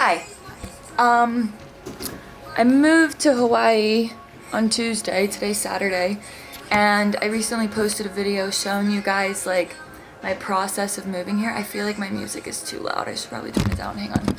Hi. I moved to Hawaii on Tuesday, today's Saturday, and I recently posted a video showing you guys like my process of moving here. I feel like my music is too loud. I should probably turn it down. Hang on.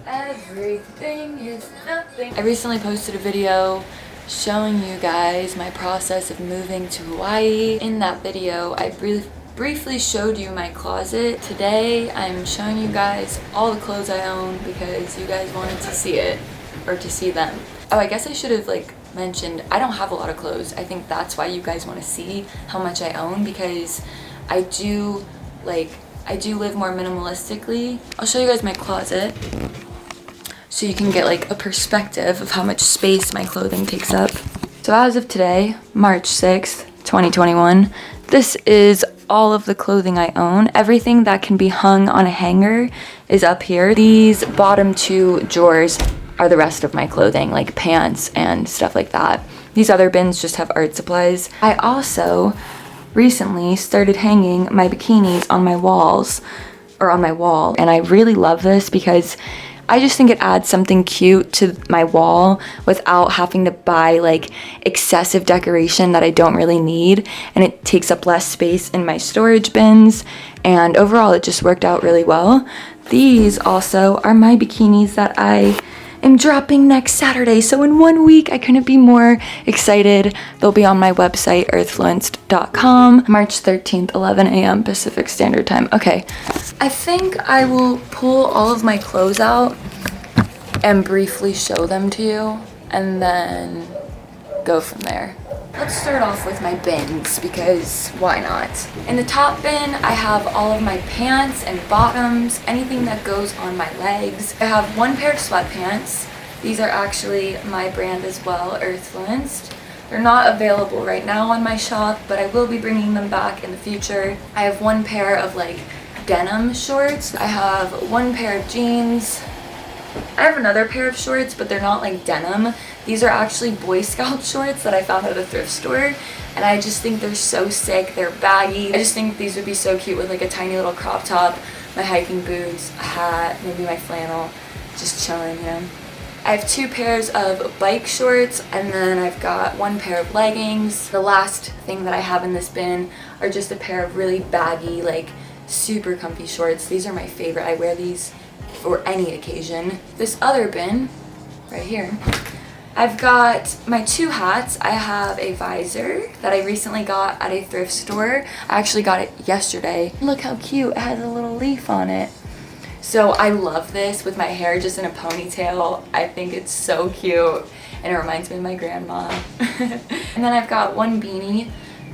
Everything is nothing. I recently posted a video showing you guys my process of moving to Hawaii. In that video, I briefly showed you my closet. Today, I'm showing you guys all the clothes I own because you guys wanted to see it, or to see them. Oh, I guess I should have mentioned, I don't have a lot of clothes. I think that's why you guys want to see how much I own, because I do live more minimalistically. I'll show you guys my closet so you can get a perspective of how much space my clothing takes up. So as of today, March 6th, 2021, this is all of the clothing I own. Everything that can be hung on a hanger is up here. These bottom two drawers are the rest of my clothing, like pants and stuff like that. These other bins just have art supplies. I also recently started hanging my bikinis on my walls, or on my wall, and I really love this because I just think it adds something cute to my wall without having to buy excessive decoration that I don't really need, and it takes up less space in my storage bins, and overall it just worked out really well. These also are my bikinis that I am dropping next Saturday, so in 1 week I couldn't be more excited. They'll be on my website, earthfluenced.com, March 13th, 11 a.m. Pacific Standard Time. Okay, I think I will pull all of my clothes out and briefly show them to you, and then go from there. Let's start off with my bins, because why not? In the top bin, I have all of my pants and bottoms, anything that goes on my legs. I have one pair of sweatpants. These are actually my brand as well, Earthfluenced. They're not available right now on my shop, but I will be bringing them back in the future. I have one pair of denim shorts. I have one pair of jeans. I have another pair of shorts, but they're not denim. These are actually Boy Scout shorts that I found at a thrift store, and I just think they're so sick. They're baggy. I just think these would be so cute with a tiny little crop top, my hiking boots, a hat, maybe my flannel, just chilling, you know. I have two pairs of bike shorts, and then I've got one pair of leggings. The last thing that I have in this bin are just a pair of really baggy, super comfy shorts. These are my favorite. I wear these for any occasion. This other bin, right here, I've got my two hats. I have a visor that I recently got at a thrift store. I actually got it yesterday. Look how cute, it has a little leaf on it. So I love this with my hair just in a ponytail. I think it's so cute, and it reminds me of my grandma. And then I've got one beanie.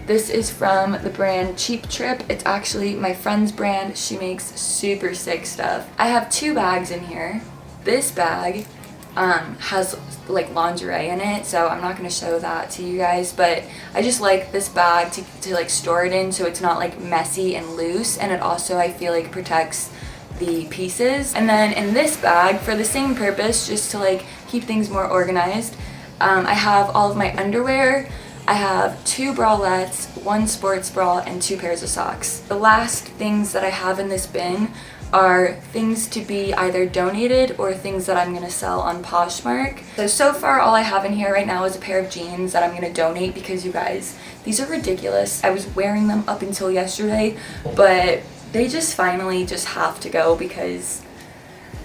This is from the brand Cheap Trip. It's actually my friend's brand. She makes super sick stuff. I have two bags in here. This bag has lingerie in it, so I'm not going to show that to you guys, but I just like this bag to store it in, so it's not messy and loose, and it also, I feel protects the pieces. And then in this bag, for the same purpose, just to keep things more organized, I have all of my underwear. I have two bralettes, one sports bra, and two pairs of socks. The last things that I have in this bin are things to be either donated or things that I'm gonna sell on Poshmark. So far all I have in here right now is a pair of jeans that I'm gonna donate, because you guys, these are ridiculous. I was wearing them up until yesterday, but they just finally just have to go because...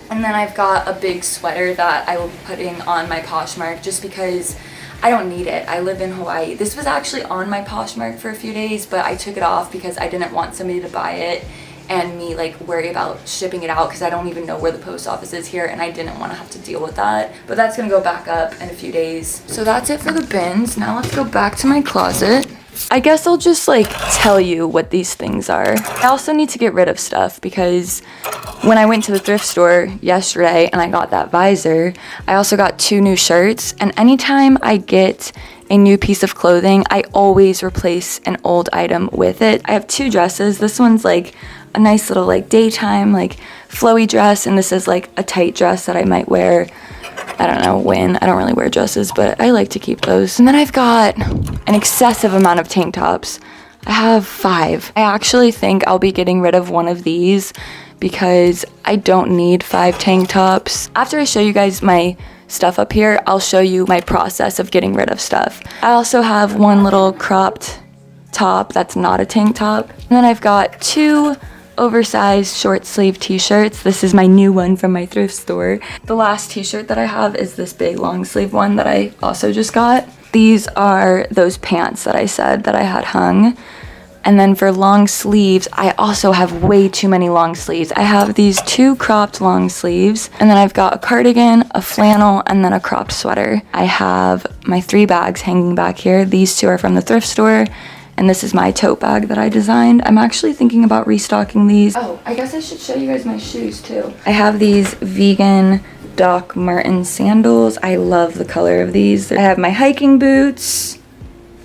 And then I've got a big sweater that I will be putting on my Poshmark just because I don't need it. I live in Hawaii. This was actually on my Poshmark for a few days, but I took it off because I didn't want somebody to buy it and me worry about shipping it out, because I don't even know where the post office is here, and I didn't want to have to deal with that. But that's gonna go back up in a few days. So that's it for the bins. Now let's go back to my closet. I guess I'll just tell you what these things are. I also need to get rid of stuff, because when I went to the thrift store yesterday and I got that visor, I also got two new shirts, and anytime I get a new piece of clothing, I always replace an old item with it. I have two dresses. This one's a nice little daytime flowy dress, and this is a tight dress that I might wear, I don't know when. I don't really wear dresses, but I like to keep those. And then I've got an excessive amount of tank tops. I have 5. I actually think I'll be getting rid of one of these because I don't need 5 tank tops. After I show you guys my stuff up here, I'll show you my process of getting rid of stuff. I also have one little cropped top that's not a tank top. And then I've got 2 oversized short sleeve t-shirts. This is my new one from my thrift store. The last t-shirt that I have is this big long sleeve one that I also just got. These are those pants that I said that I had hung. And then for long sleeves, I also have way too many long sleeves. I have these 2 cropped long sleeves, and then I've got a cardigan, a flannel, and then a cropped sweater. I have my 3 bags hanging back here. These 2 are from the thrift store, and this is my tote bag that I designed. I'm actually thinking about restocking these. Oh, I guess I should show you guys my shoes too. I have these vegan Doc Martens sandals. I love the color of these. I have my hiking boots.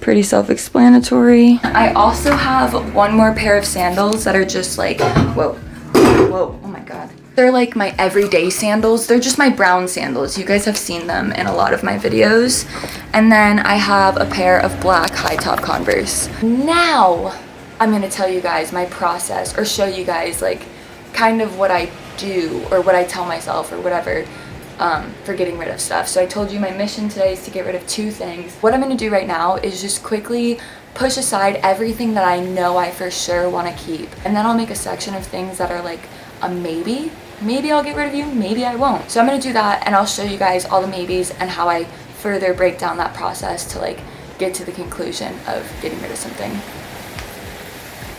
Pretty self-explanatory. I also have one more pair of sandals that are just like, whoa, oh my god. They're like my everyday sandals. They're just my brown sandals. You guys have seen them in a lot of my videos. And then I have a pair of black high top Converse. Now, I'm gonna tell you guys my process, or show you guys like kind of what I do, or what I tell myself, or whatever. For getting rid of stuff. So I told you my mission today is to get rid of 2 things. What I'm going to do right now is just quickly push aside everything that I know I for sure want to keep. And then I'll make a section of things that are like a maybe. Maybe I'll get rid of you, maybe I won't. So I'm going to do that, and I'll show you guys all the maybes and how I further break down that process to like get to the conclusion of getting rid of something.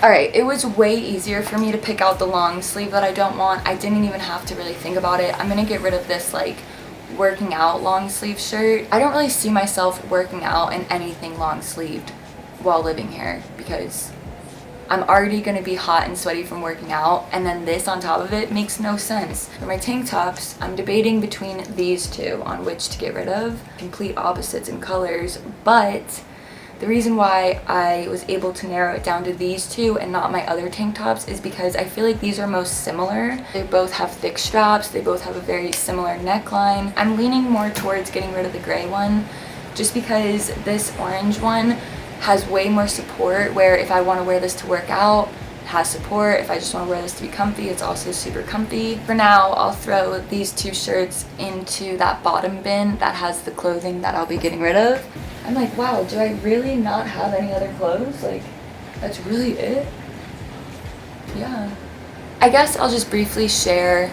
Alright, it was way easier for me to pick out the long sleeve that I don't want. I didn't even have to really think about it. I'm gonna get rid of this like working out long sleeve shirt. I don't really see myself working out in anything long sleeved while living here because I'm already gonna be hot and sweaty from working out, and then this on top of it makes no sense. For my tank tops, I'm debating between these 2 on which to get rid of. Complete opposites in colors, but the reason why I was able to narrow it down to these 2 and not my other tank tops is because I feel like these are most similar. They both have thick straps, they both have a very similar neckline. I'm leaning more towards getting rid of the gray one just because this orange one has way more support, where if I want to wear this to work out, it has support. If I just want to wear this to be comfy, it's also super comfy. For now, I'll throw these 2 shirts into that bottom bin that has the clothing that I'll be getting rid of. I'm like, wow, do I really not have any other clothes? Like, that's really it? Yeah. I guess I'll just briefly share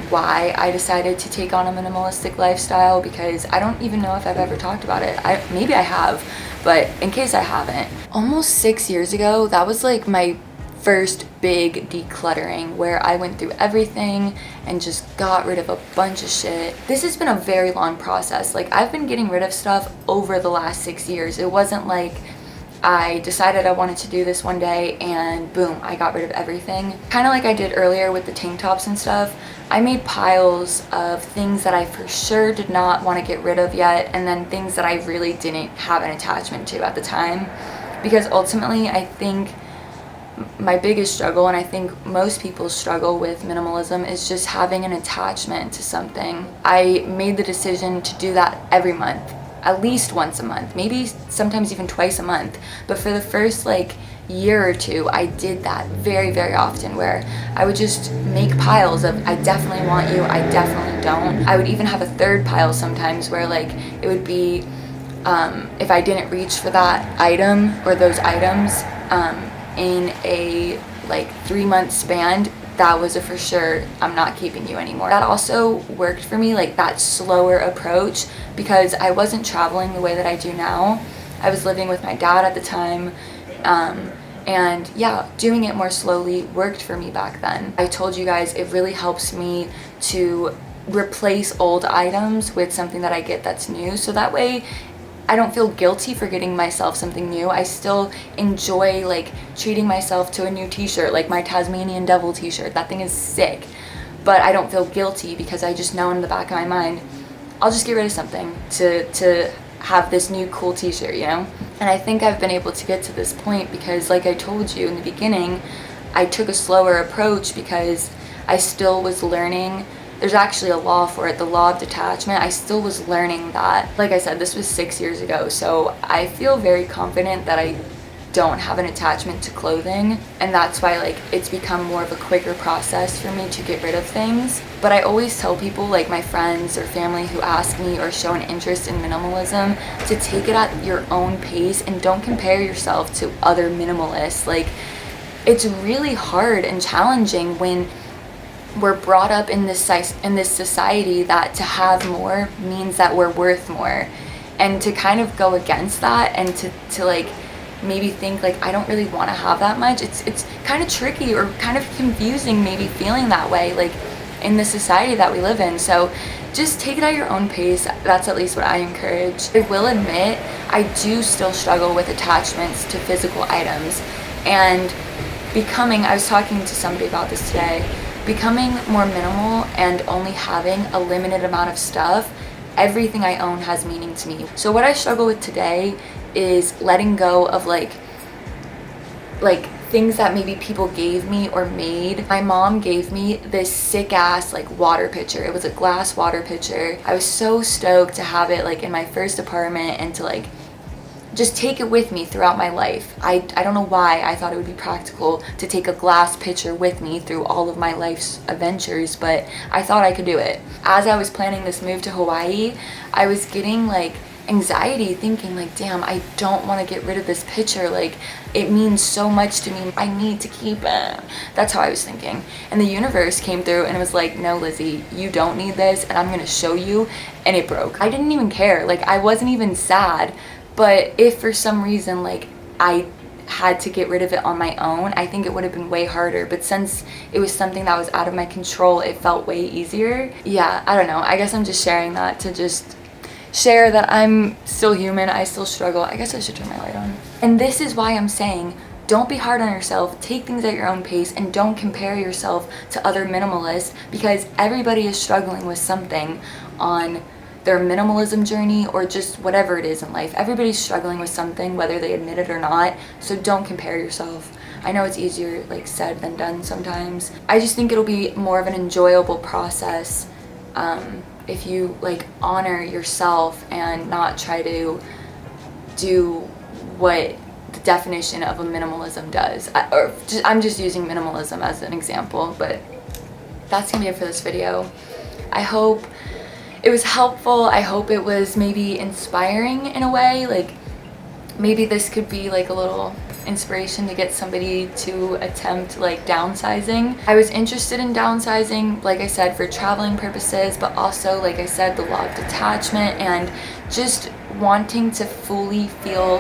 why I decided to take on a minimalistic lifestyle, because I don't even know if I've ever talked about it. Maybe I have, but in case I haven't. Almost 6 years ago, that was like my first big decluttering, where I went through everything and just got rid of a bunch of shit. This has been a very long process. Like, I've been getting rid of stuff over the last 6 years. It wasn't like I decided I wanted to do this one day and boom, I got rid of everything. Kind of like I did earlier with the tank tops and stuff. I made piles of things that I for sure did not want to get rid of yet, and then things that I really didn't have an attachment to at the time. Because ultimately, I think my biggest struggle, and I think most people struggle with minimalism, is just having an attachment to something. I made the decision to do that every month, at least once a month, maybe sometimes even twice a month. But for the first like year or 2, I did that very, very often, where I would just make piles of I definitely want you, I definitely don't. I would even have a third pile sometimes where like it would be if I didn't reach for that item or those items in a like 3-month span, that was a for sure, I'm not keeping you anymore. That also worked for me, like that slower approach, because I wasn't traveling the way that I do now. I was living with my dad at the time, and yeah, doing it more slowly worked for me back then. I told you guys it really helps me to replace old items with something that I get that's new, so that way I don't feel guilty for getting myself something new. I still enjoy like treating myself to a new t-shirt, like my Tasmanian Devil t-shirt. That thing is sick. But I don't feel guilty because I just know in the back of my mind, I'll just get rid of something to have this new cool t-shirt, you know? And I think I've been able to get to this point because, like I told you in the beginning, I took a slower approach because I still was learning. There's actually a law for it, the law of detachment. I still was learning that. Like I said, this was 6 years ago, so I feel very confident that I don't have an attachment to clothing, and that's why like it's become more of a quicker process for me to get rid of things. But I always tell people, like my friends or family who ask me or show an interest in minimalism, to take it at your own pace and don't compare yourself to other minimalists. Like, it's really hard and challenging when we're brought up in this society that to have more means that we're worth more, and to kind of go against that and to like maybe think like I don't really want to have that much. It's kind of tricky or kind of confusing, maybe feeling that way like in the society that we live in. So just take it at your own pace. That's at least what I encourage. I will admit I do still struggle with attachments to physical items, and I was talking to somebody about this today, becoming more minimal and only having a limited amount of stuff. Everything I own has meaning to me. So what I struggle with today is letting go of like things that maybe people gave me or made. My mom gave me this sick ass like water pitcher. It was a glass water pitcher. I was so stoked to have it like in my first apartment and to like just take it with me throughout my life. I don't know why I thought it would be practical to take a glass pitcher with me through all of my life's adventures, but I thought I could do it. As I was planning this move to Hawaii, I was getting like anxiety thinking like, damn, I don't want to get rid of this pitcher. Like, it means so much to me. I need to keep it. That's how I was thinking. And the universe came through and it was like, no, Lizzie, you don't need this, and I'm going to show you. And it broke. I didn't even care. Like, I wasn't even sad. But if for some reason, like, I had to get rid of it on my own, I think it would have been way harder. But since it was something that was out of my control, it felt way easier. Yeah, I don't know. I guess I'm just sharing that to just share that I'm still human. I still struggle. I guess I should turn my light on. And this is why I'm saying, don't be hard on yourself. Take things at your own pace and don't compare yourself to other minimalists, because everybody is struggling with something on their minimalism journey or just whatever it is in life. Everybody's struggling with something, whether they admit it or not. So don't compare yourself. I know it's easier like said than done sometimes. I just think it'll be more of an enjoyable process if you like honor yourself and not try to do what the definition of a minimalism does. I'm just using minimalism as an example, but that's gonna be it for this video. I hope it was helpful. I hope it was maybe inspiring in a way. Like, maybe this could be like a little inspiration to get somebody to attempt like downsizing. I was interested in downsizing, like I said, for traveling purposes, but also, like I said, the law of detachment and just wanting to fully feel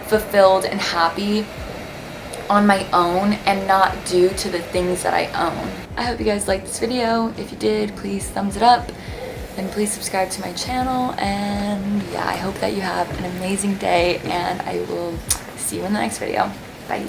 fulfilled and happy on my own and not due to the things that I own. I hope you guys liked this video. If you did, please thumbs it up. And please subscribe to my channel, and yeah, I hope that you have an amazing day, and I will see you in the next video. Bye.